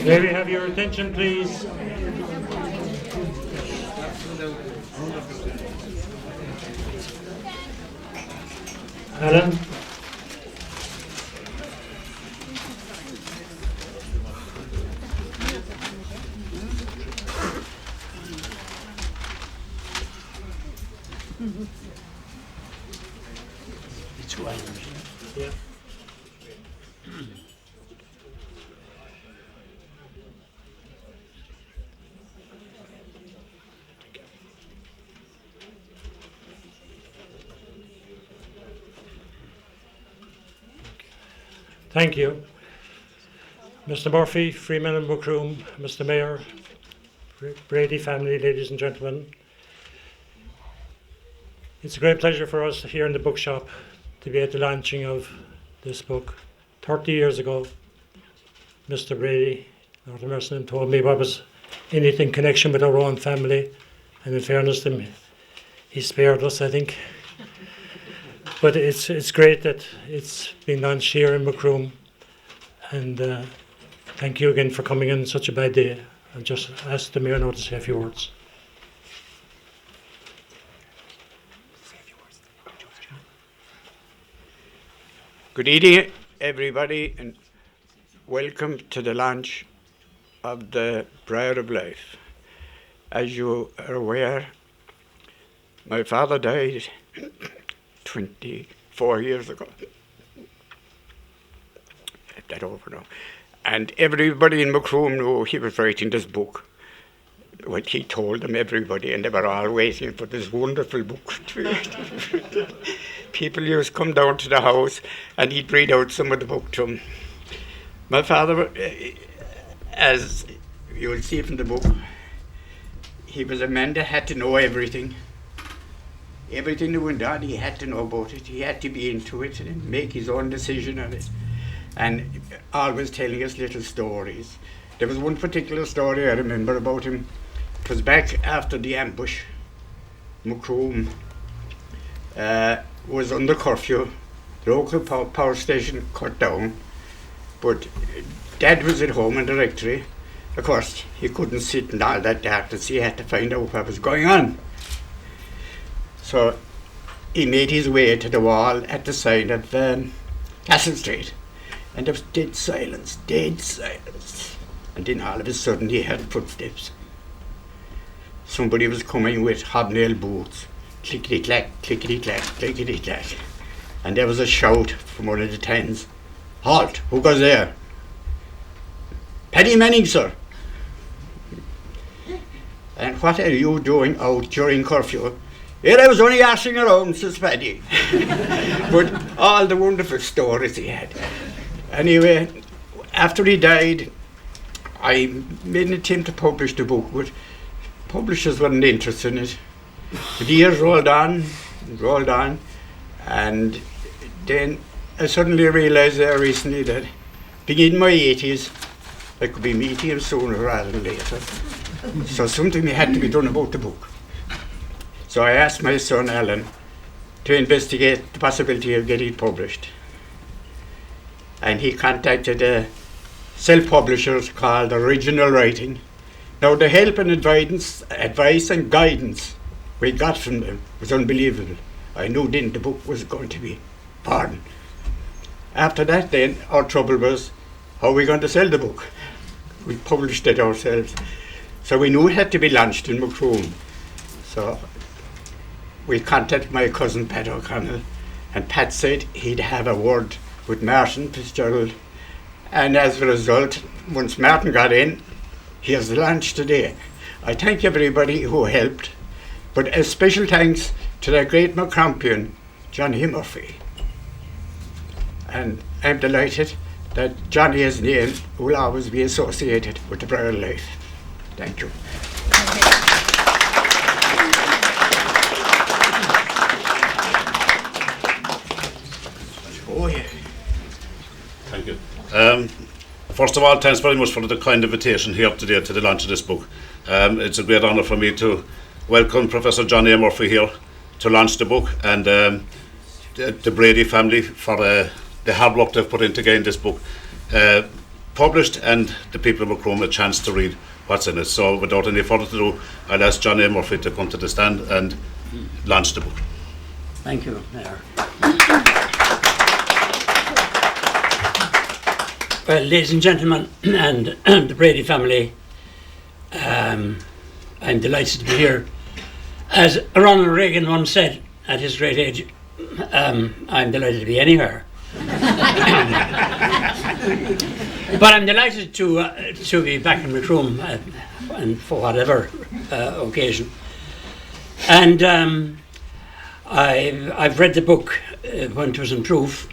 May we have your attention, please? Alan? It's one. Yeah. Thank you. Mr. Murphy, Freeman and Macroom, Mr. Mayor, Brady family, ladies and gentlemen. It's a great pleasure for us here in the bookshop to be at the launching of this book. 30 years ago, Mr. Brady, Lord Emerson, told me what was anything in connection with our own family, and in fairness to him, he spared us, I think. But it's great that it's been launched here in Macroom, and thank you again for coming in such a bad day. I'll just ask the Mayor now to say a few words. Good evening, everybody, and welcome to the launch of the Briar of Life. As you are aware, my father died 24 years ago. Get that over now. And everybody in Macroom knew he was writing this book. What he told them, everybody, and they were all waiting for this wonderful book to be written. People used to come down to the house and he'd read out some of the book to them. My father, as you will see from the book, he was a man that had to know everything. Everything that went on, he had to know about it. He had to be into it and make his own decision on it. And always telling us little stories. There was one particular story I remember about him. It was back after the ambush. Macroom was under curfew. The local power station cut down. But Dad was at home in the rectory. Of course, he couldn't sit in all that darkness. He had to find out what was going on. So he made his way to the wall at the side of Castle Street. And there was dead silence. And then all of a sudden he heard footsteps. Somebody was coming with hobnail boots. Clickety-clack, clickety-clack, clickety-clack. And there was a shout from one of the tens. Halt, who goes there? Paddy Manning, sir. And what are you doing out during curfew? Here I was only ashing around, says Paddy. But all the wonderful stories he had. Anyway, after he died, I made an attempt to publish the book, but publishers weren't interested in it. The years rolled on, and then I suddenly realised there recently that being in my 80s, I could be meeting him sooner rather than later. So something had to be done about the book. So I asked my son Alan to investigate the possibility of getting it published. And he contacted self-publishers called Original Writing. Now the help and advice and guidance we got from them was unbelievable. I knew then the book was going to be pardoned. After that then, our trouble was, how are we going to sell the book? We published it ourselves. So we knew it had to be launched in Macroom. So we contacted my cousin Pat O'Connell, And Pat said he'd have a word with Martin Fitzgerald. And as a result, once Martin got in, he has launched today. I thank everybody who helped, but a special thanks to the great Macrompian, Johnny Murphy. And I'm delighted that Johnny's name will always be associated with the Bridal Life. Thank you. Oh, yeah. Thank you. First of all, thanks very much for the kind invitation here today to the launch of this book. It's a great honour for me to welcome Professor John A. Murphy here to launch the book, and the Brady family for the hard work they've put into getting this book published, and the people of Macroom a chance to read what's in it. So without any further ado, I'll ask John A. Murphy to come to the stand and launch the book. Thank you, Mayor. Well, ladies and gentlemen, and the Brady family, I'm delighted to be here. As Ronald Reagan once said at his great age, I'm delighted to be anywhere. But I'm delighted to be back in Macroom and for whatever occasion. And I've read the book when it was in proof,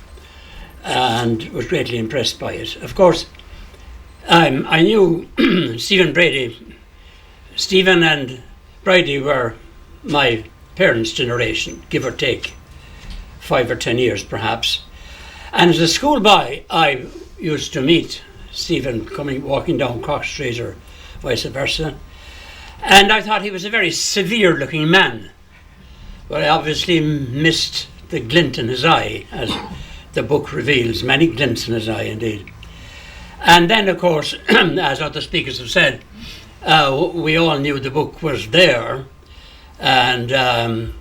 and was greatly impressed by it. Of course, I knew Stephen Brady. Stephen and Brady were my parents' generation, give or take 5 or 10 years perhaps. And as a schoolboy, I used to meet Stephen walking down Cork Street or vice versa. And I thought he was a very severe looking man. But I obviously missed the glint in his eye, as the book reveals, many glints in his eye indeed. And then, of course, as other speakers have said, we all knew the book was there, and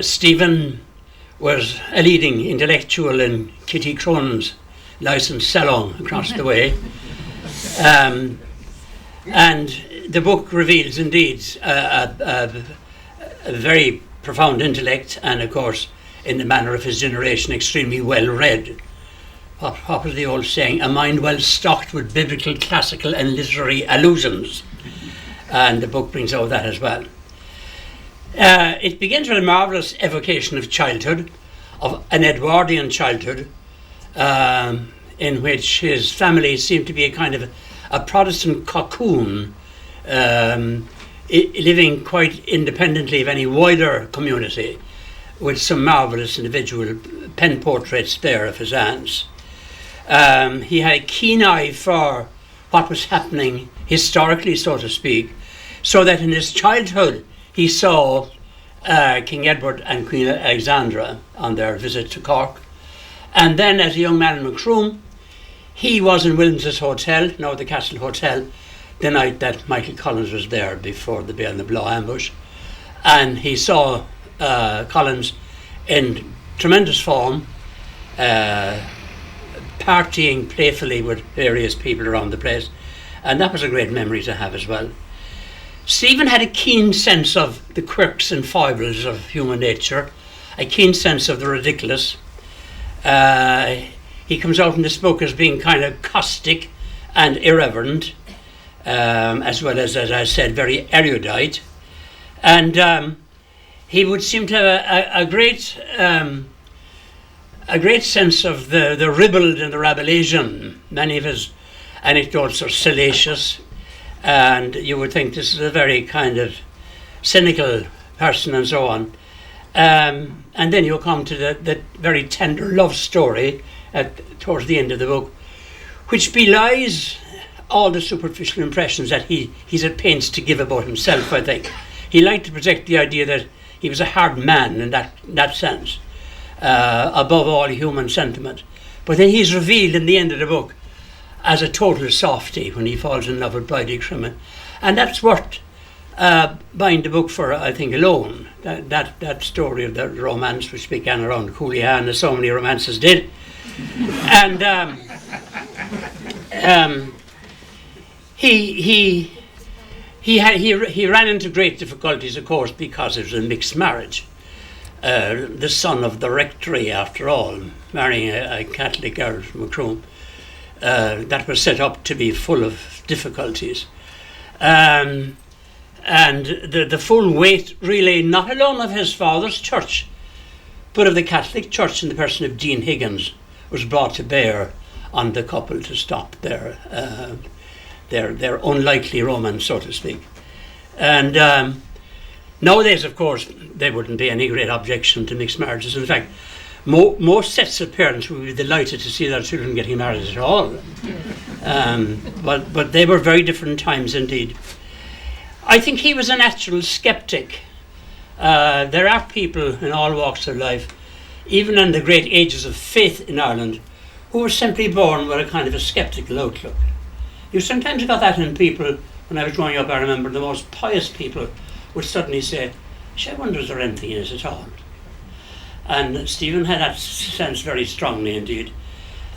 Stephen was a leading intellectual in Kitty Cronin's licensed salon across the way. And the book reveals indeed a very profound intellect, and of course, in the manner of his generation, extremely well read. What was the old saying? A mind well stocked with biblical, classical and literary allusions. And the book brings out that as well. It begins with a marvellous evocation of childhood, of an Edwardian childhood, in which his family seemed to be a kind of a Protestant cocoon, living quite independently of any wider community, with some marvellous individual pen portraits there of his aunts. He had a keen eye for what was happening historically, so to speak, so that in his childhood he saw King Edward and Queen Alexandra on their visit to Cork. And then as a young man in Macroom, he was in Williams's Hotel, now the Castle Hotel, the night that Michael Collins was there before the Bear and the Blow ambush. And he saw Collins in tremendous form, partying playfully with various people around the place, and that was a great memory to have as well. Stephen had a keen sense of the quirks and foibles of human nature, a keen sense of the ridiculous. He comes out in this book as being kind of caustic and irreverent, as well as I said, very erudite, and he would seem to have a great sense of the ribald and the Rabelaisian. Many of his anecdotes are salacious, and you would think this is a very kind of cynical person and so on. And then you come to the very tender love story towards the end of the book, which belies all the superficial impressions that he's at pains to give about himself, I think. He liked to project the idea that he was a hard man in that sense, above all human sentiment. But then he's revealed in the end of the book as a total softy when he falls in love with Brady Crimmon. And that's worth buying the book for, I think, alone. That story of the romance which began around Cooleyhan, as so many romances did. And he ran into great difficulties, of course, because it was a mixed marriage. the son of the rectory, after all, marrying a Catholic girl from Macroom, that was set up to be full of difficulties. And the full weight, really, not alone of his father's church, but of the Catholic Church in the person of Dean Higgins, was brought to bear on the couple to stop their unlikely romance, so to speak. And nowadays, of course, there wouldn't be any great objection to mixed marriages. In fact, most sets of parents would be delighted to see their children getting married at all. But they were very different times indeed. I think he was a natural skeptic. There are people in all walks of life, even in the great ages of faith in Ireland, who were simply born with a kind of a skeptical outlook. You sometimes got that in people. When I was growing up, I remember the most pious people would suddenly say, I wonder is there anything in it at all? And Stephen had that sense very strongly indeed.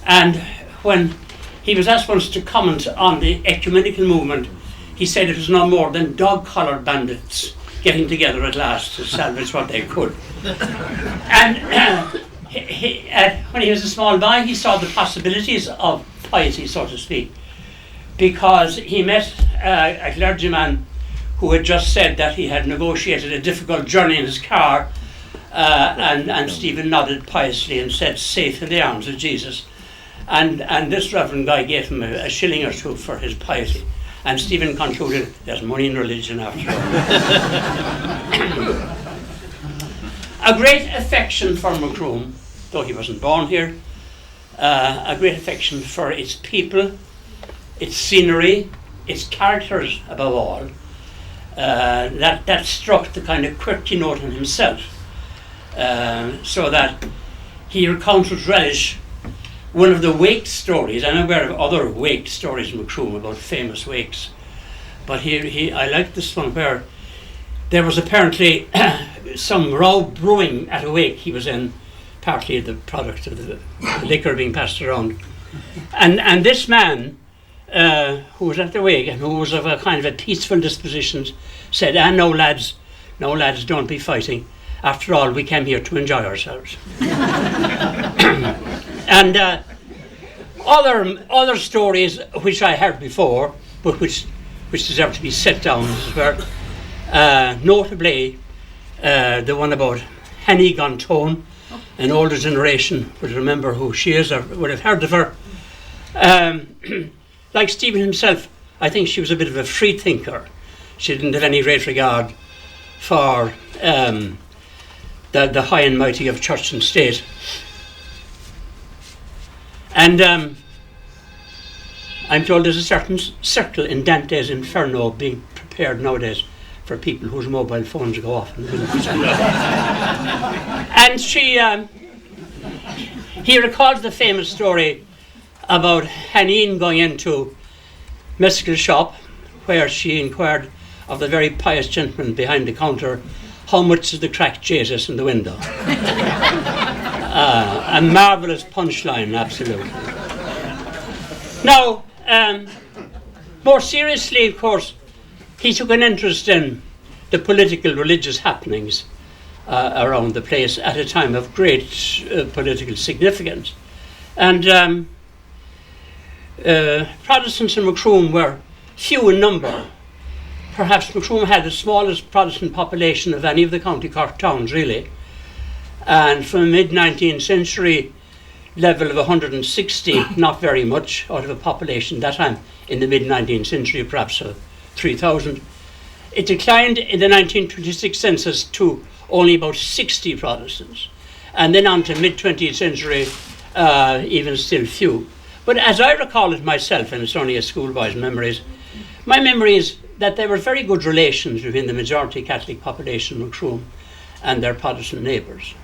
And when he was asked once to comment on the ecumenical movement, he said it was no more than dog-collared bandits getting together at last to salvage what they could. And when he was a small boy, he saw the possibilities of piety, so to speak, because he met a clergyman who had just said that he had negotiated a difficult journey in his car, and Stephen nodded piously and said, safe in the arms of Jesus. And this reverend guy gave him a shilling or two for his piety. And Stephen concluded, there's money in religion after all. A great affection for Macroom, though he wasn't born here, a great affection for its people, its scenery, its characters above all. That struck the kind of quirky note in himself, so that he recounts with relish one of the wake stories. I'm aware of other wake stories in Macroom about famous wakes, but I like this one where there was apparently some row brewing at a wake he was in, partly the product of the liquor being passed around, and this man who was at the wake and who was of a kind of a peaceful disposition said, no lads, don't be fighting. After all, we came here to enjoy ourselves. And other stories which I heard before, but which deserve to be set down, were notably the one about Henny Gontone. An older generation would remember who she is or would have heard of her. Like Stephen himself, I think she was a bit of a free thinker. She didn't have any great regard for the high and mighty of church and state. And I'm told there's a certain circle in Dante's Inferno being prepared nowadays for people whose mobile phones go off in the middle of the school. And he recalls the famous story about Hanine going into Mescal's shop, where she inquired of the very pious gentleman behind the counter, how much is the cracked A.J.S in the window? A marvellous punchline, absolutely. Now, more seriously, of course, he took an interest in the political, religious happenings around the place at a time of great political significance. And Protestants in Macroom were few in number. Perhaps Macroom had the smallest Protestant population of any of the County Cork towns, really. And from a mid-19th century level of 160, not very much, out of a population that time in the mid-19th century, perhaps 3,000. It declined in the 1926 census to only about 60 Protestants. And then on to mid-20th century, even still few. But as I recall it myself, and it's only a schoolboy's memories, my memory is that there were very good relations between the majority Catholic population of Macroom and their Protestant neighbours.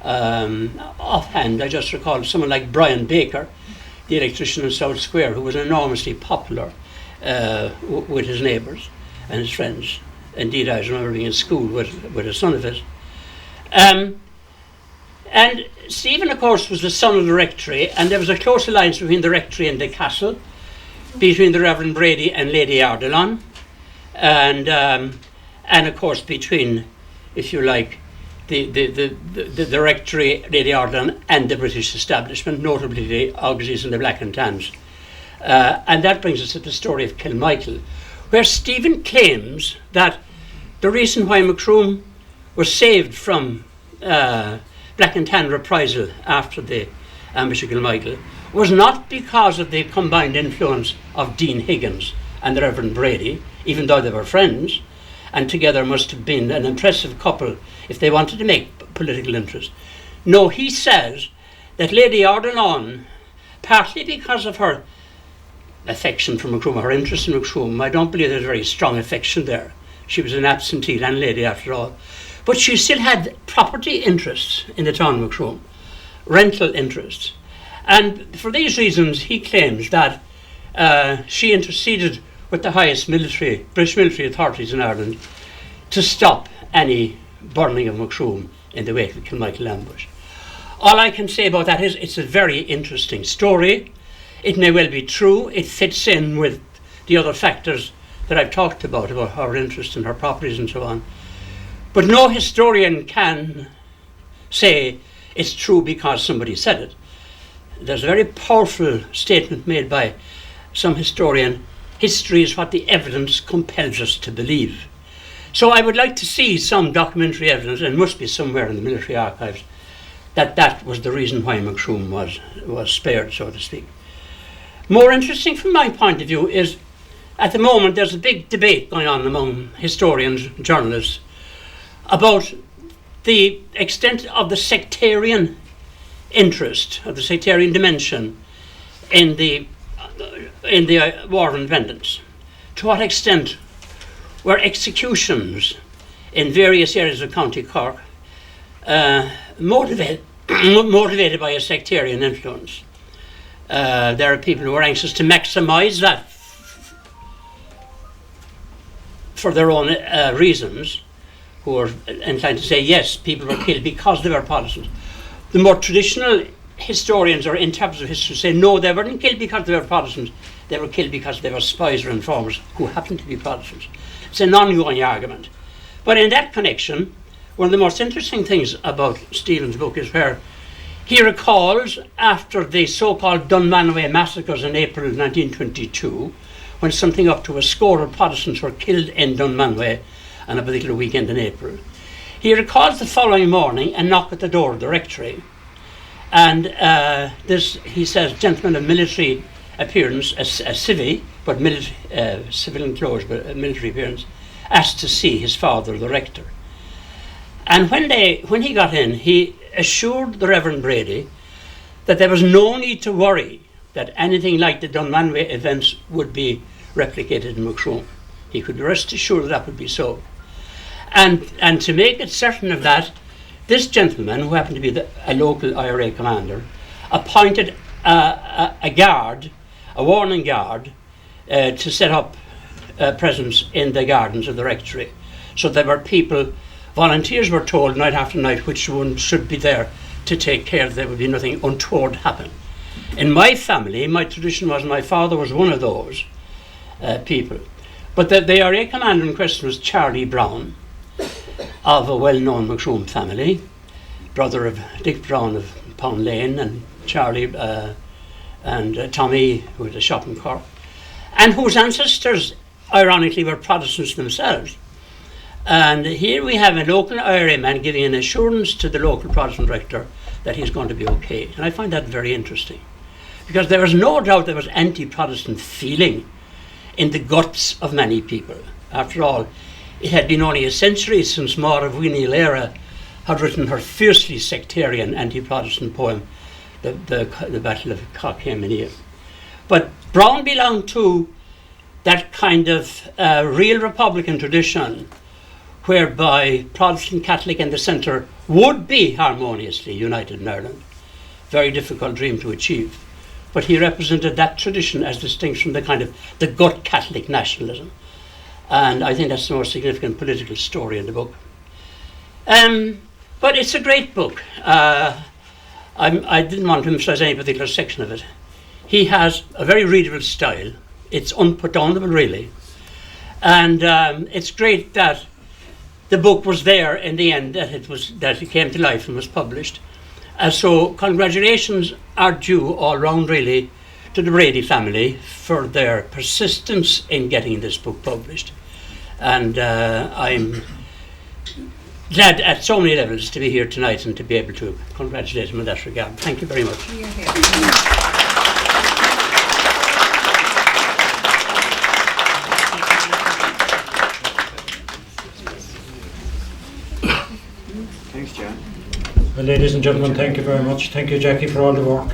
Offhand, I just recall someone like Brian Baker, the electrician in South Square, who was enormously popular with his neighbours and his friends. Indeed, I remember being in school with a son of his. And Stephen, of course, was the son of the rectory, and there was a close alliance between the rectory and the castle, between the Reverend Brady and Lady Ardelon, and of course between, if you like, the rectory, Lady Arden, and the British establishment, notably the Auxies and the Black and Tans. And that brings us to the story of Kilmichael, where Stephen claims that the reason why Macroom was saved from Black and Tan reprisal after the ambush of Kilmichael was not because of the combined influence of Dean Higgins and the Reverend Brady, even though they were friends, and together must have been an impressive couple if they wanted to make political interest. No, he says that Lady Arden, partly because of her affection for Macroom, her interest in Macroom, I don't believe there's a very strong affection there. She was an absentee landlady after all. But she still had property interests in the town of Macroom, rental interests. And for these reasons, he claims that she interceded with the highest British military authorities in Ireland to stop any burning of Macroom in the wake of the Kilmichael ambush. All I can say about that is it's a very interesting story. It may well be true. It fits in with the other factors that I've talked about her interest in her properties and so on. But no historian can say it's true because somebody said it. There's a very powerful statement made by some historian: history is what the evidence compels us to believe. So I would like to see some documentary evidence, and must be somewhere in the military archives, that was the reason why Macroom was spared, so to speak. More interesting from my point of view is, at the moment there's a big debate going on among historians, journalists, about the extent of the sectarian interest, of the sectarian dimension in the War of Independence. To what extent were executions in various areas of County Cork motivated by a sectarian influence? There are people who are anxious to maximise that for their own reasons, who are inclined to say, yes, people were killed because they were Protestants. The more traditional historians or interpreters of history say, no, they weren't killed because they were Protestants, they were killed because they were spies or informers who happened to be Protestants. It's an ongoing argument. But in that connection, one of the most interesting things about Stephen's book is where he recalls, after the so-called Dunmanway massacres in April 1922, when something up to a score of Protestants were killed in Dunmanway on a particular weekend in April, he recalls the following morning a knock at the door of the rectory. And this, he says, gentleman of military appearance, a civvy, but civilian clothes, but a military appearance, asked to see his father, the rector. And when he got in, he assured the Reverend Brady that there was no need to worry that anything like the Dunmanway events would be replicated in Macroom. He could rest assured that would be so. And to make it certain of that, this gentleman, who happened to be a local IRA commander, appointed a guard, a warning guard, to set up presence in the gardens of the rectory. So there were people, volunteers were told night after night which one should be there to take care that there would be nothing untoward happen. In my family, my tradition was my father was one of those people. But the IRA commander in question was Charlie Brown, of a well-known Macroom family, brother of Dick Brown of Pound Lane, and Charlie and Tommy, who had a shop in Cork, and whose ancestors, ironically, were Protestants themselves. And here we have a local IRA man giving an assurance to the local Protestant rector that he's going to be okay. And I find that very interesting, because there was no doubt there was anti-Protestant feeling in the guts of many people. After all, it had been only a century since Maud of Winnie Lera had written her fiercely sectarian anti-Protestant poem, the Battle of Cockhamenia. But Brown belonged to that kind of real Republican tradition whereby Protestant, Catholic and the centre would be harmoniously united in Ireland. Very difficult dream to achieve. But he represented that tradition as distinct from the kind of the gut Catholic nationalism. And I think that's the most significant political story in the book. But it's a great book. I didn't want to emphasize any particular section of it. He has a very readable style. It's unputdownable, really. And it's great that the book was there in the end, that it came to life and was published. So congratulations are due all round really to the Brady family for their persistence in getting this book published. And I'm glad at so many levels to be here tonight and to be able to congratulate them in that regard. Thank you very much. Thanks, John. Well, ladies and gentlemen, thank you very much. Thank you, Jackie, for all the work.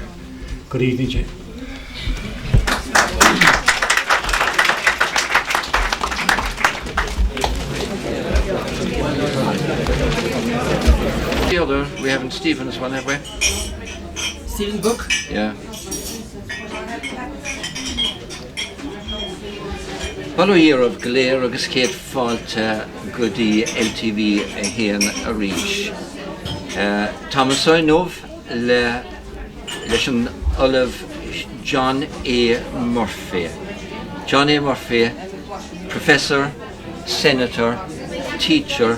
Good evening, Jay. The other, we haven't Stephen's one, have we? Stephen's book? Yeah. Follow year of Glare agus Kate Falta Goody LTV a Hain a Reach. Thomas Oinov le Lishon Olive John A. Murphy. John A. Murphy, professor, senator, teacher,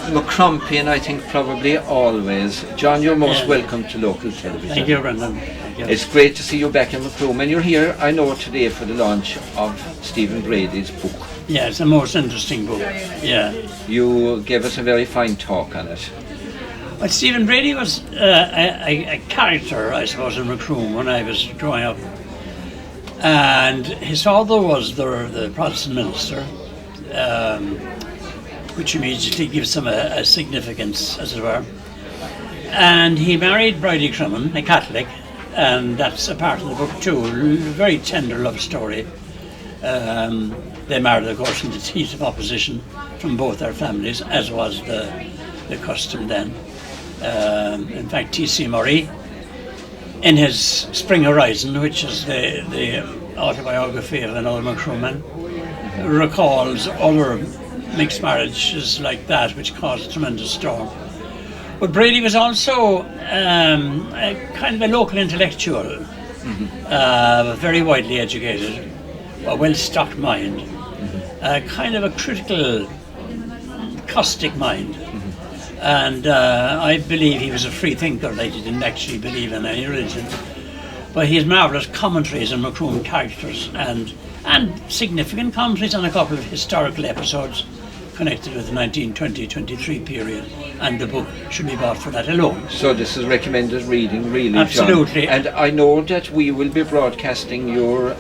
Macrompian, I think probably always. John, you're most welcome to local television. Thank you, Brendan. Thank you. It's great to see you back in Macroom, and you're here, I know, today for the launch of Stephen Brady's book. Yeah, it's the most interesting book. Yeah. You gave us a very fine talk on it. Well, Stephen Brady was a character, I suppose, in Macroom when I was growing up. And his father was the Protestant minister, which immediately gives him a significance, as it were. And he married Brady Crumman, a Catholic, and that's a part of the book too. A very tender love story. They married, of course, in the teeth of opposition from both their families, as was the custom then. In fact, T.C. Murray, in his Spring Horizon, which is the autobiography of another Macrumman, recalls other mixed marriages like that, which caused a tremendous storm. But Brady was also a kind of a local intellectual, very widely educated, a well-stocked mind, kind of a critical, caustic mind. And I believe he was a free thinker, that he didn't actually believe in any religion. But he has marvellous commentaries on Macroom characters and significant commentaries on a couple of historical episodes connected with the 1920-23 period, and the book should be bought for that alone. So this is recommended reading, really, Absolutely. John. And I know that we will be broadcasting your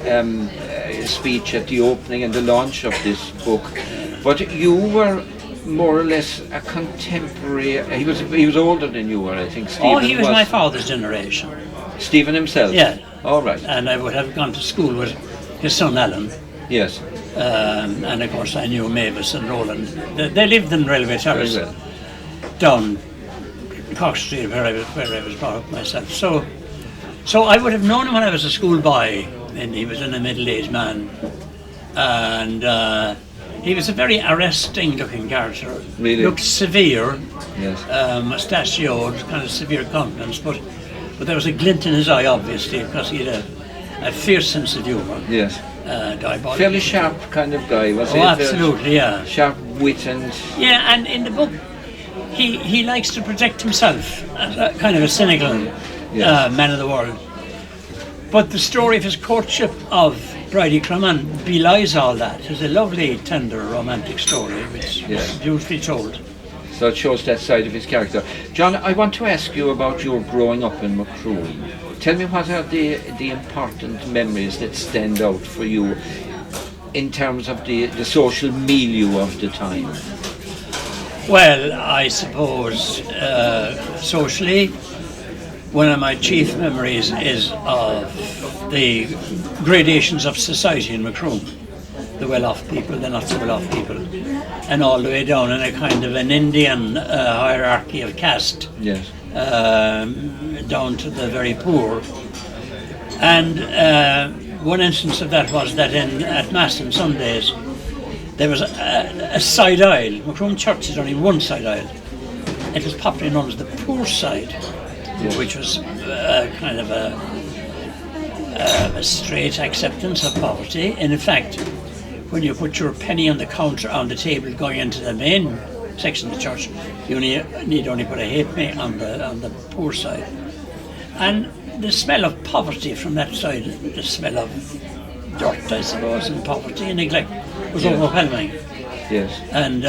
speech at the opening and the launch of this book, but you were more or less a contemporary. He was older than you were, I think. Stephen he was my father's generation. Stephen himself? Yeah. All right. And I would have gone to school with his son Alan. Yes. And of course I knew Mavis and Roland. They lived in Railway Terrace, Very well. down Cork Street, where I was brought up myself. So I would have known him when I was a schoolboy, and he was a middle-aged man. And he was a very arresting looking character. Really? Looked severe, Yes. mustachioed, kind of severe countenance, but there was a glint in his eye, obviously, because he had a fierce sense of humour. Yes. Diabolical. Fairly sharp kind of guy, was he? Oh, absolutely, yeah. Sharp wit and... Yeah, and in the book, he likes to protect himself as a kind of a cynical man of the world. But the story of his courtship of Brady Crumman belies all that. It's a lovely, tender, romantic story, which is beautifully told. So it shows that side of his character. John, I want to ask you about your growing up in Macroom. Tell me, what are the important memories that stand out for you in terms of the social milieu of the time? Well, I suppose socially, one of my chief memories is of the gradations of society in Macroom. The well-off people, the not-so-well-off people, and all the way down in a kind of an Indian hierarchy of caste. Yes. Down to the very poor. And one instance of that was that at Mass on Sundays there was a side aisle. Macroom Church is only one side aisle. It was popularly known as the poor side, which was kind of a straight acceptance of poverty. And in fact, when you put your penny on the counter on the table going into the main section of the church, you need only put a halfpenny on the poor side. And the smell of poverty from that side, the smell of dirt, I suppose, and poverty and neglect was overwhelming. Yes. And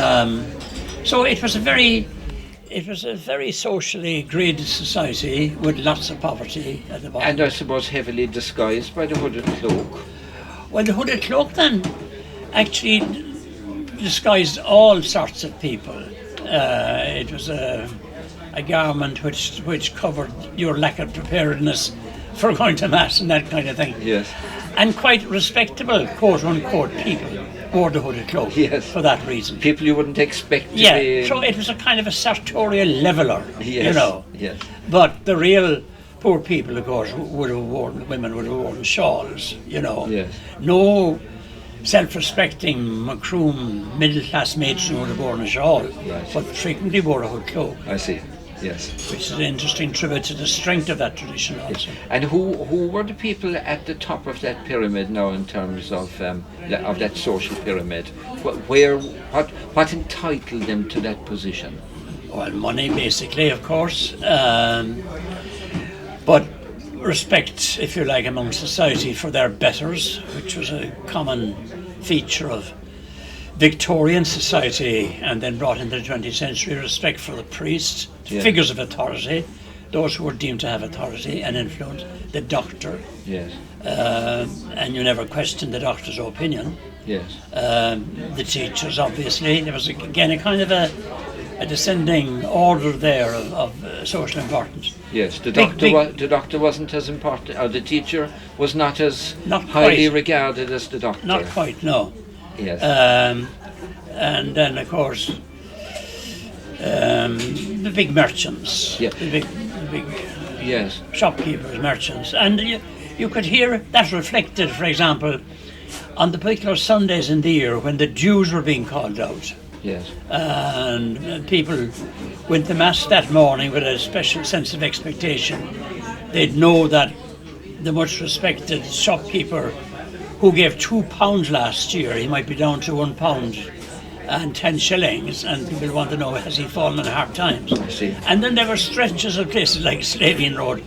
so it was a very socially graded society with lots of poverty at the bottom. And I suppose heavily disguised by the hooded cloak. Well, the hooded cloak then actually disguised all sorts of people. It was a garment which covered your lack of preparedness for going to mass and that kind of thing. Yes. And quite respectable, quote unquote, people wore the hooded cloak for that reason. People you wouldn't expect to be... Yeah, so it was a kind of a sartorial leveller, you know. Yes. But the real poor people, of course, women would have worn shawls, you know. Yes. No self-respecting Macroom middle-class matron would have worn a shawl, but frequently wore a hood cloak. I see. Yes. Which is an interesting tribute to the strength of that tradition also. And who were the people at the top of that pyramid now in terms of that social pyramid? What entitled them to that position? Well, money basically, of course, but respect, if you like, among society for their betters, which was a common feature of Victorian society, and then brought into the 20th century, respect for the priests, figures of authority, those who were deemed to have authority and influence, the doctor. Yes. And you never questioned the doctor's opinion. Yes. The teachers, obviously. There was, again, a kind of a descending order there of social importance. Yes, the doctor wasn't as important, or the teacher was not as highly regarded as the doctor. Not quite, no. Yes. And then, of course, the big merchants, the big yes, shopkeepers, merchants, and you could hear that reflected, for example, on the particular Sundays in the year when the dues were being called out. Yes. And people went to mass that morning with a special sense of expectation. They'd know that the much respected shopkeeper who gave £2 last year, he might be down to £1 and 10 shillings, and people want to know, has he fallen in hard times? I see. And then there were stretches of places like Slavian Road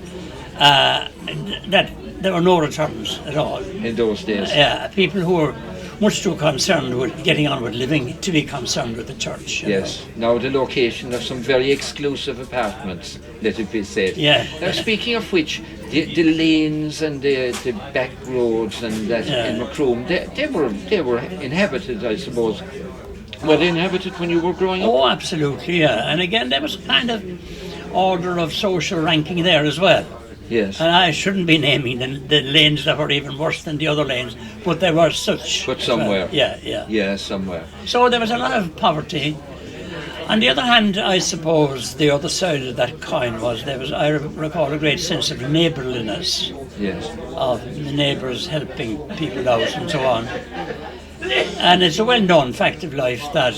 that there were no returns at all. In those days? Yeah, people who were much too concerned with getting on with living to be concerned with the church. Yes. Now the location of some very exclusive apartments, let it be said. Yeah. Now speaking of which, the lanes and the back roads and that in Macroom, they were inhabited, I suppose. Were they inhabited when you were growing up? Oh, absolutely, yeah. And again, there was a kind of order of social ranking there as well. Yes. And I shouldn't be naming the lanes that were even worse than the other lanes, but there were such. But somewhere. Yeah. Yeah, somewhere. So there was a lot of poverty. On the other hand, I suppose the other side of that coin was I recall a great sense of neighbourliness. Yes. Of the neighbours helping people out and so on. And it's a well-known fact of life that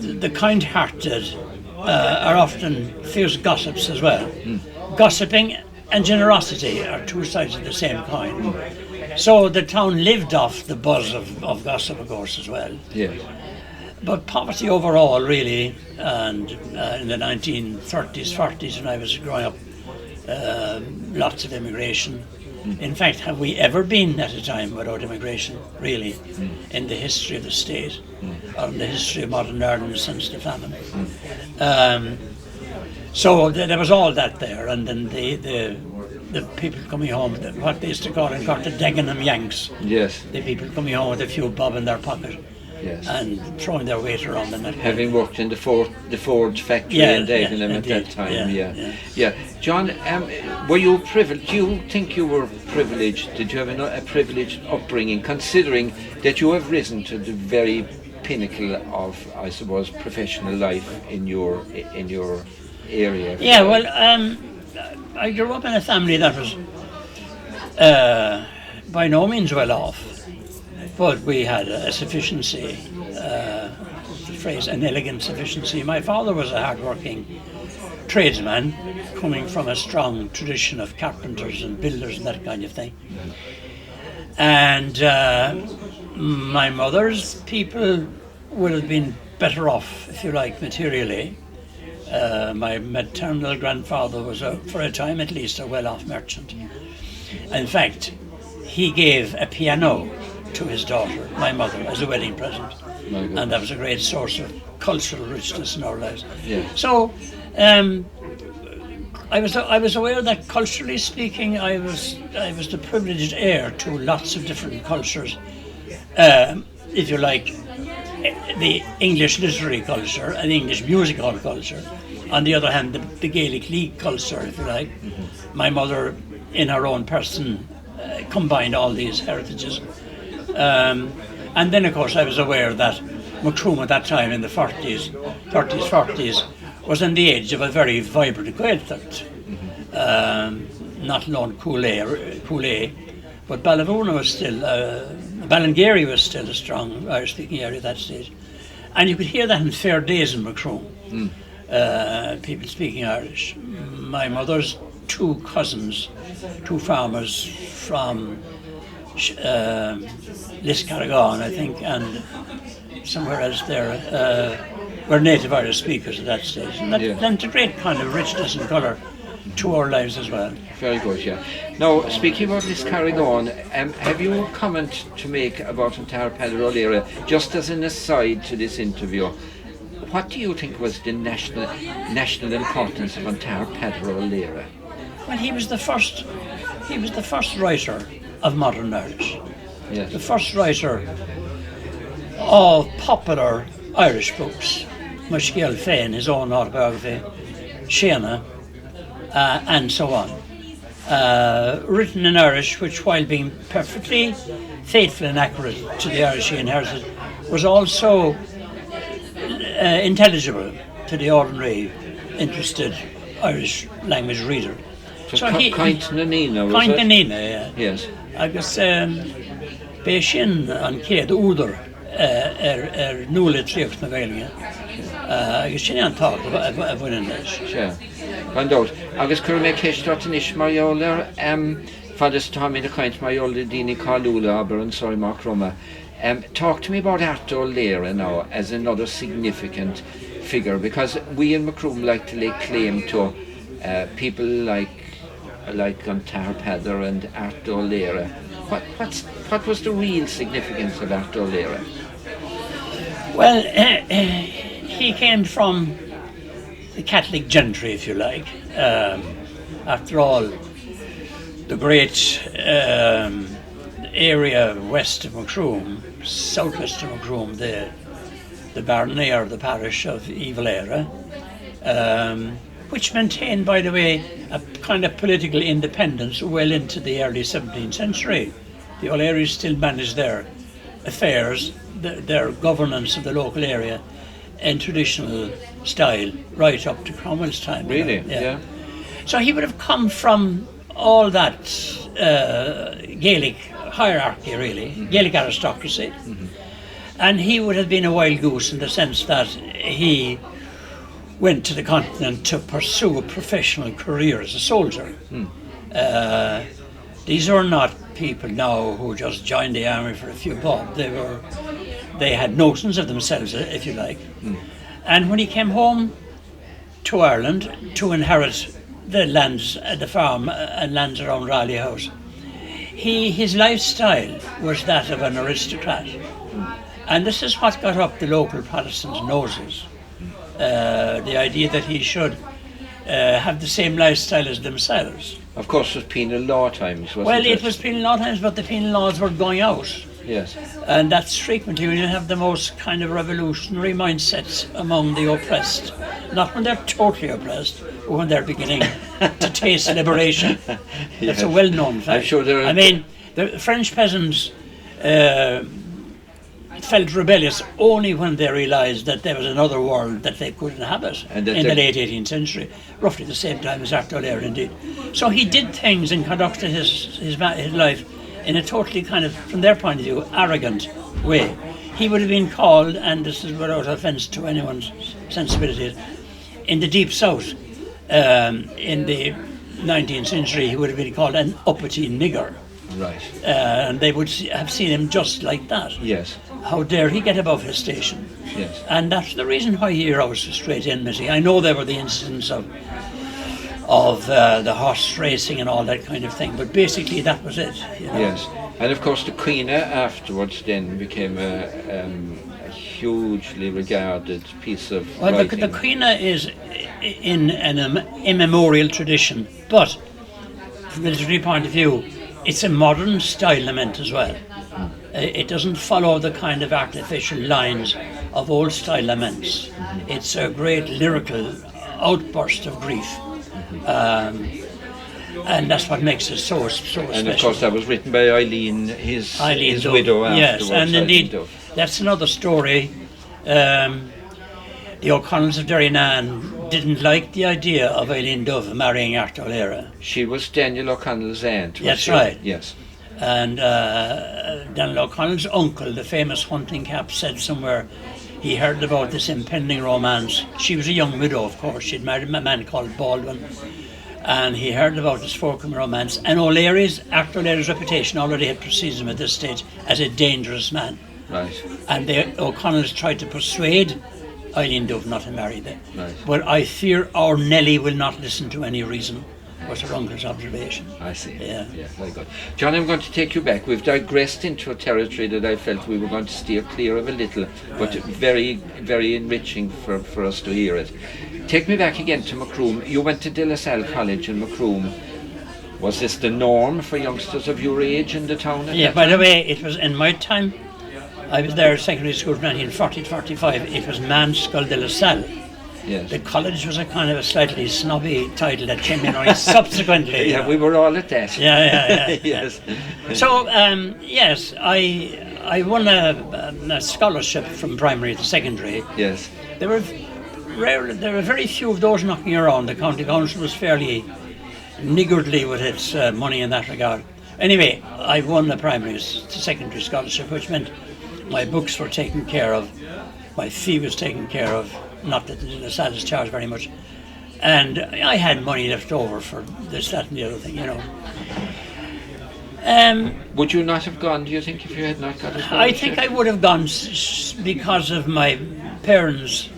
the kind-hearted are often fierce gossips as well. Gossiping and generosity are two sides of the same coin. So the town lived off the buzz of gossip, of course, as well. Yes. But poverty overall, really, and in the 1930s, 40s, when I was growing up, lots of immigration. In fact, have we ever been at a time without immigration, really, in the history of the state, or in the history of modern Ireland since the famine? So there was all that there, and then the people coming home, what they used to call in Cork, the Dagenham Yanks. Yes. The people coming home with a few bob in their pocket. Yes. And throwing their weight around them. Having worked in the Ford factory in Dagenham at that time, yeah. John, were you privileged? Do you think you were privileged? Did you have a privileged upbringing, considering that you have risen to the very pinnacle of, I suppose, professional life in your area? Yeah, well, I grew up in a family that was by no means well off. But we had a sufficiency, the phrase an elegant sufficiency. My father was a hard-working tradesman, coming from a strong tradition of carpenters and builders and that kind of thing. And my mother's people would have been better off, if you like, materially. My maternal grandfather was, for a time at least, a well-off merchant. In fact, he gave a piano to his daughter, my mother, as a wedding present. And that was a great source of cultural richness in our lives. Yeah. So, I was aware that culturally speaking, I was the privileged heir to lots of different cultures. If you like, the English literary culture and the English musical culture. On the other hand, the Gaelic League culture, if you like. My mother, in her own person, combined all these heritages. And then, of course, I was aware that Macroom at that time in the 30s, 40s, was in the age of a very vibrant Gaeltacht. Not alone Cooley, but Ballavoona was still, Ballingeary was still a strong Irish-speaking area at that stage. And you could hear that in fair days in Macroom, people speaking Irish. My mother's two cousins, two farmers from Liscarrigan, I think, and somewhere else there, were native Irish speakers at that stage. And that lent a great kind of richness and colour to our lives as well. Very good, yeah. Now, speaking about Liscarrigan, have you a comment to make about Antara Pedro O'Leary? Just as an aside to this interview, what do you think was the national importance of Antara Pedro O'Leary? Well, he was the first writer of modern Irish. Yes. The first writer of popular Irish books. Mushkiel Fain, his own autobiography, Shana, and so on. Written in Irish, which, while being perfectly faithful and accurate to the Irish he inherited, was also intelligible to the ordinary, interested Irish language reader. So Kaint na Nina, was it? Kaint na Nina, yeah. Yes. Agus Béishin an Céad Údar nula tríocht na Gaeilge. Agus sin an tá a bhainean leis. Sure. Vandot. Agus cur me ceistrat in ish marioler, fadas Tommy the Kaint marioler dini Carlula aber and sorry Mark Roma. Talk to me about Arthur O'Leary now as another significant figure, because we in Macroom like to lay claim to people like Antara Pedro and Arthur O'Leary. What was the real significance of Arthur O'Leary? Well, he came from the Catholic gentry, if you like. After all, the great area west of Macroom, southwest of Macroom, the Barnea, or the parish of Evalera, which maintained, by the way, a kind of political independence well into the early 17th century. The O'Learys still managed their affairs, their governance of the local area in traditional style right up to Cromwell's time. Really? Yeah. So he would have come from all that Gaelic hierarchy, really, Gaelic aristocracy. And he would have been a wild goose in the sense that he went to the continent to pursue a professional career as a soldier. These are not people now who just joined the army for a few bob. They had notions of themselves, if you like. And when he came home to Ireland to inherit the lands, the farm and lands around Raleigh House, his lifestyle was that of an aristocrat. And this is what got up the local Protestants' noses. The idea that he should have the same lifestyle as themselves. Of course, it was penal law times, wasn't it? Well, it was penal law times, but the penal laws were going out. Yes. And that's frequently when you have the most kind of revolutionary mindsets among the oppressed. Not when they're totally oppressed, but when they're beginning to taste liberation. That's a well-known fact. I'm sure there are... I mean, the French peasants felt rebellious only when they realised that there was another world that they could inhabit in the late 18th century, roughly the same time as Arthur O'Leary indeed. So he did things and conducted his life in a totally kind of, from their point of view, arrogant way. He would have been called, and this is without offence to anyone's sensibilities, in the Deep South, in the 19th century, he would have been called an uppity nigger. Right. And they would have seen him just like that. Yes. How dare he get above his station? Yes. And that's the reason why he rose straight in, Missy. I know there were the incidents of the horse racing and all that kind of thing, but basically that was it. You know? Yes. And of course the Queen afterwards then became a hugely regarded piece of Well, writing. the Queen is in an immemorial tradition, but from a literary point of view, it's a modern style lament as well. It doesn't follow the kind of artificial lines of old style laments. It's a great lyrical outburst of grief. And that's what makes it so special. And of course that was written by Eileen, his Dove. widow Yes, afterwards. and indeed, Eileen Dove. that's another story. The O'Connells of Derrynane didn't like the idea of Eileen Dove marrying Arthur O'Leary. She was Daniel O'Connell's aunt. That's she? right. Yes. And Daniel O'Connell's uncle, the famous hunting cap, said somewhere he heard about this impending romance. She was a young widow, of course. She'd married a man called Baldwin. And he heard about this forthcoming romance. And Arthur O'Leary's reputation already had preceded him at this stage as a dangerous man. Right. And the O'Connells tried to persuade Eileen Dove not to marry them. Right. But I fear our Nellie will not listen to any reason, was her uncle's observation. I see. Yeah. Very good. John, I'm going to take you back. We've digressed into a territory that I felt we were going to steer clear of a little, but very, very enriching for us to hear it. Take me back again to Macroom. You went to De La Salle College in Macroom. Was this the norm for youngsters of your age in the town? Yeah, by the way, it was in my time. I was there at secondary school from 1940 to 45. It was Manskull de La Salle. Yes. The college was a kind of a slightly snobby title that came in only subsequently. Yeah, we were all at that. Yeah. Yes. So, yes, I won a scholarship from primary to secondary. Yes. There were very few of those knocking around. The county council was fairly niggardly with its money in that regard. Anyway, I won the primary to secondary scholarship, which meant my books were taken care of, my fee was taken care of, not that the salaries charged very much, and I had money left over for this, that and the other thing, you know. Would you not have gone, do you think, if you had not got a scholarship? I think I would have gone because of my parents'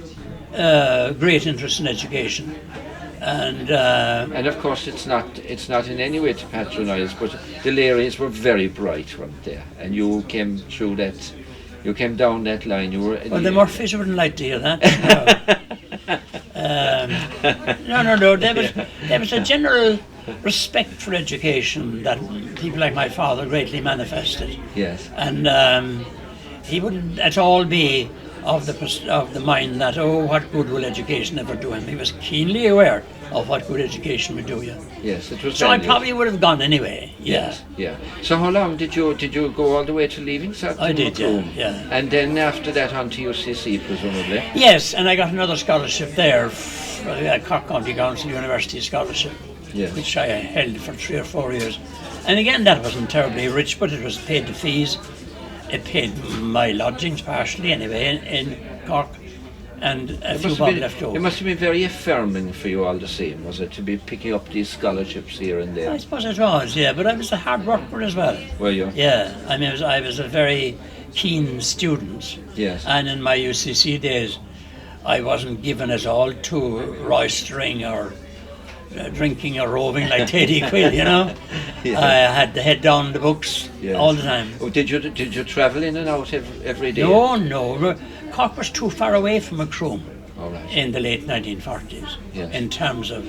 great interest in education. And of course it's not in any way to patronise, but the Larrys were very bright, weren't they? And you came through that, you came down that line. You were. Well, the Murphys wouldn't like to hear that. No. There was a general respect for education that people like my father greatly manifested. Yes. And he wouldn't at all be of the mind that, oh, what good will education ever do him? He was keenly aware of what good education would do you. Yes, it was. So I probably would have gone anyway. Yeah. Yes, yeah. So how long did you go all the way to leaving South? I did, yeah. And then after that on to UCC, presumably. Yes, and I got another scholarship there, Cork County Council University Scholarship, Yes. which I held for 3 or 4 years. And again, that wasn't terribly rich, but it was paid the fees. It paid my lodgings partially anyway in Cork, and a few bob left over. It must have been very affirming for you all the same, was it, to be picking up these scholarships here and there? I suppose it was, yeah, but I was a hard worker as well. Were you? Yeah, I mean, I was a very keen student. Yes. And in my UCC days, I wasn't given at all to roistering or drinking or roving like Teddy Quill, you know. Yeah. I had to head down the books all the time. Oh, did you travel in and out every day? No. Cork was too far away from Macroom All right. in the late 1940s Yes. in terms of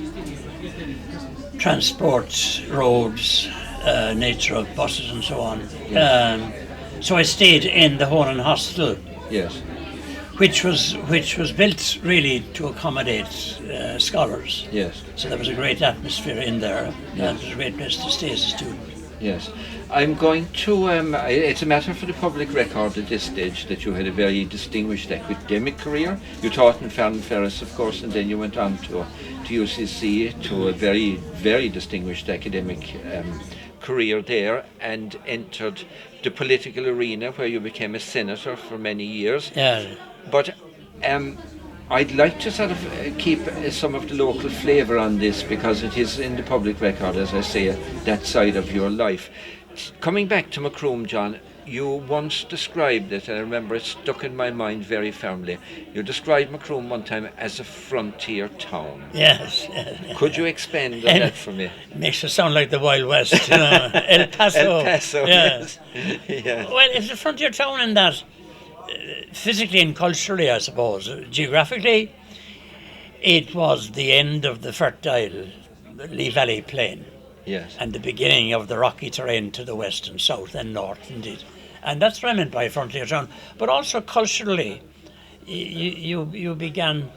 transport, roads, nature of buses and so on. Yes. So I stayed in the Honan Hostel, Yes. which was built really to accommodate scholars. Yes. So there was a great atmosphere in there, Yes. and it was a great place to stay as a student. Yes. I'm going to, it's a matter for the public record at this stage that you had a very distinguished academic career. You taught in Farnham Ferris, of course, and then you went on to UCC, to a very, very distinguished academic career there, and entered the political arena where you became a senator for many years. Yeah. But I'd like to sort of keep some of the local flavour on this, because it is in the public record, as I say, that side of your life. Coming back to Macroom, John, you once described it, and I remember it stuck in my mind very firmly. You described Macroom one time as a frontier town. Yes. Could you expand on that for me? Makes it sound like the Wild West, you know. El Paso. El Paso, Yeah. yes. Yeah. Well, it's a frontier town in that, physically and culturally, I suppose. Geographically, it was the end of the fertile Lee Valley Plain Yes. and the beginning of the rocky terrain to the west and south and north, indeed. And that's what I meant by frontier town. But also culturally, you began,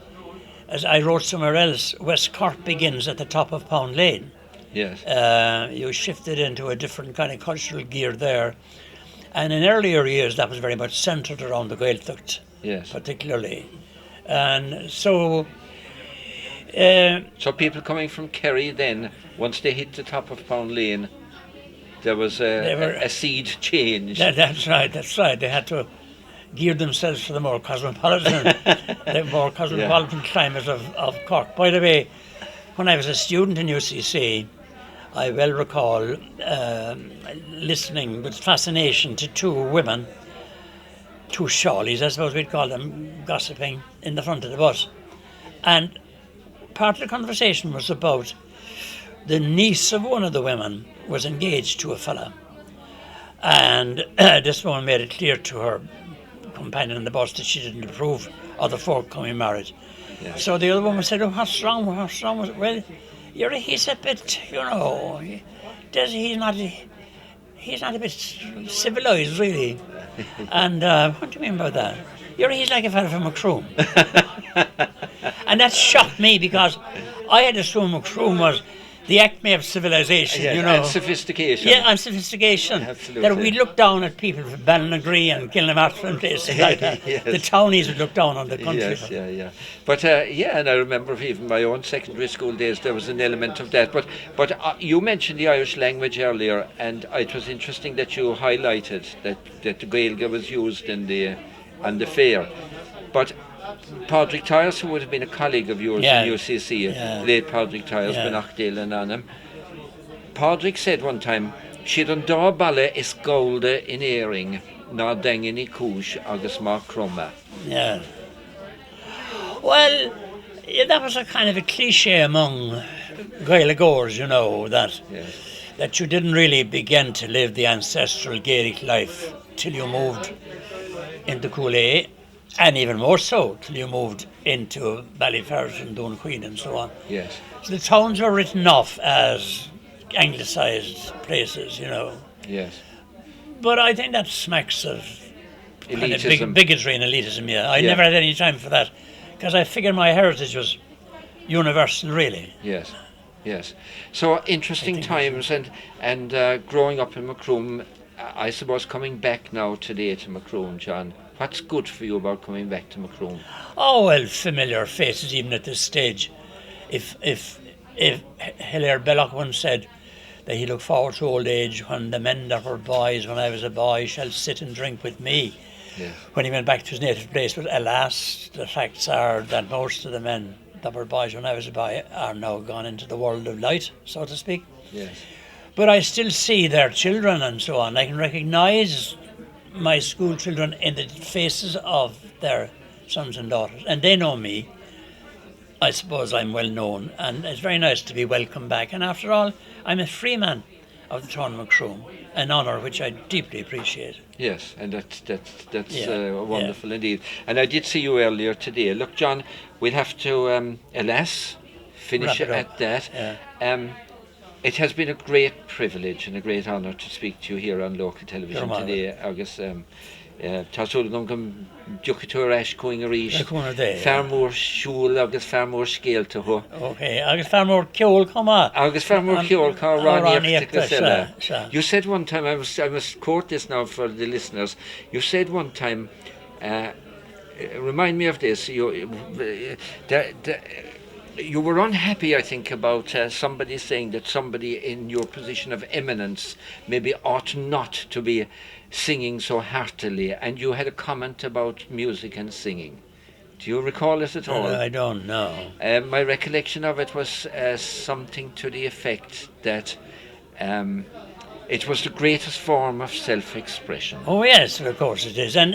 as I wrote somewhere else, West Cork begins at the top of Pound Lane. Yes. You shifted into a different kind of cultural gear there. And in earlier years, that was very much centred around the Gaeltacht, Yes. particularly. And so... So people coming from Kerry then, once they hit the top of Pound Lane, there was a seed change. That's right. They had to gear themselves for the more cosmopolitan, climate of Cork. By the way, when I was a student in UCC, I well recall listening with fascination to two women, two Shawleys, I suppose we'd call them, gossiping in the front of the bus. And part of the conversation was about the niece of one of the women was engaged to a fella. And this woman made it clear to her companion in the bus that she didn't approve of the forthcoming marriage. Yeah. So the other woman said, "Oh, what's wrong with it?" Well, he's a bit, he's not a bit civilised, really. And what do you mean by that? He's like a fella from Macroom. And that shocked me because I had assumed Macroom was the acme of civilization, And sophistication. Yeah, and sophistication. Absolutely. That we look down at people from Ballinagree and Kilnamartyr and places like that. Yes. The townies would look down on the country. Yes, yeah. But and I remember even my own secondary school days, there was an element of that. But you mentioned the Irish language earlier, and it was interesting that you highlighted that the Gaeilge was used on the fair. But Padraig Tyres, who would have been a colleague of yours in UCC, late Padraig Tyres, Benachdale and Anam, Padraig said one time, "Siad an dá balle is golde in éring, ná dengin I cúis agus má crumma." Yeah. Well, that was a kind of a cliche among Gaeilgeoirs, that you didn't really begin to live the ancestral Gaelic life till you moved into Cooley, and even more so till you moved into Ballyferris and Doonqueen and so on. Yes. So the towns were written off as anglicised places, Yes. But I think that smacks of kind of Elitism. bigotry and elitism, I never had any time for that, because I figured my heritage was universal, really. Yes. So interesting times, and growing up in Macroom, I suppose coming back now today to Macroom, John, what's good for you about coming back to Macroom? Oh, well, familiar faces even at this stage. If Hilaire Belloc once said that he looked forward to old age when the men that were boys when I was a boy shall sit and drink with me. Yes. When he went back to his native place, but alas, the facts are that most of the men that were boys when I was a boy are now gone into the world of light, so to speak. Yes. But I still see their children and so on. I can recognise my school children in the faces of their sons and daughters, and they know me. I suppose I'm well known, and it's very nice to be welcomed back. And after all, I'm a free man of the town of Macroom, an honour which I deeply appreciate. Yes, and that's wonderful indeed. And I did see you earlier today. Look, John, we'll have to, alas, finish Wrap it at up. that. Yeah. It has been a great privilege and a great honour to speak to you here on local television You're today. Agus Tásúil gom gom diocitúr eis cúing a rís. Cúnar dé, Fear mór siúil agus fear mór scéalta ho. Okay, agus fear more ceol cuma. Agus fear mór ceol cá Ráníocht ráníocht. You said one time, I must quote this now for the listeners. You said one time, remind me of this. You were unhappy, I think, about somebody saying that somebody in your position of eminence maybe ought not to be singing so heartily, and you had a comment about music and singing. Do you recall it at all? I don't know. My recollection of it was something to the effect that it was the greatest form of self-expression. Oh yes, of course it is, and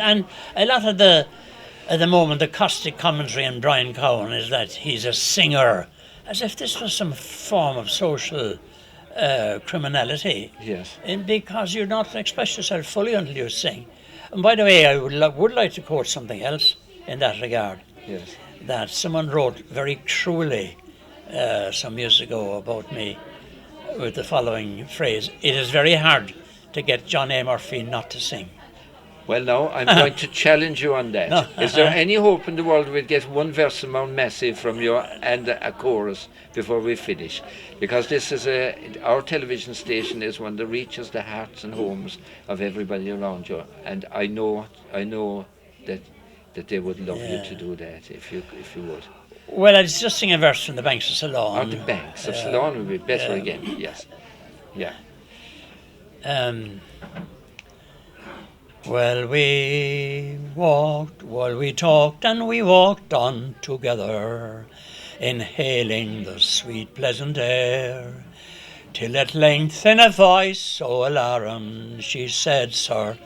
a lot of at the moment the caustic commentary on Brian Cowan is that he's a singer, as if this was some form of social criminality. Yes. And because you're not express yourself fully until you sing. And by the way, I would like to quote something else in that regard. Yes. That someone wrote very cruelly some years ago about me with the following phrase: "It is very hard to get John A. Murphy not to sing." Well, now, I'm going to challenge you on that. No. Is there any hope in the world we'll get one verse of Mount Massive from you and a chorus before we finish? Because this is our television station is one that reaches the hearts and homes of everybody around you. And I know that they would love you to do that if you would. Well, I'd just sing a verse from the Banks of Ceylon. Or the Banks of Ceylon would be better again, yes. Yeah. Well, we walked while we talked, and we walked on together, inhaling the sweet pleasant air, till at length in a voice so alarmed she said, "Sir,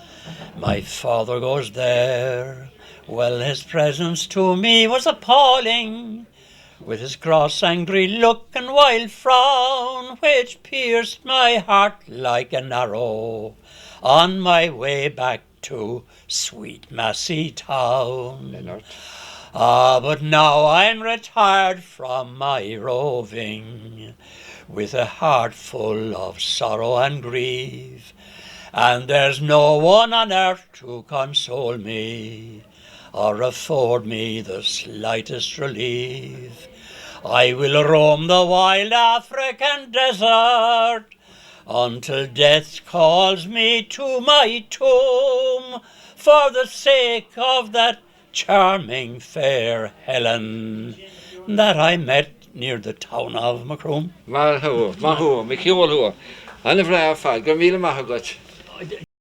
my father goes there." Well, his presence to me was appalling, with his cross angry look and wild frown, which pierced my heart like an arrow on my way back to sweet Massey town. Leonard. But now I'm retired from my roving, with a heart full of sorrow and grief, and there's no one on earth to console me, or afford me the slightest relief. I will roam the wild African desert, until death calls me to my tomb, for the sake of that charming fair Helen that I met near the town of Macroom. Mahu, Michiol, Anna Vraya Fag, Gamila Mahagot.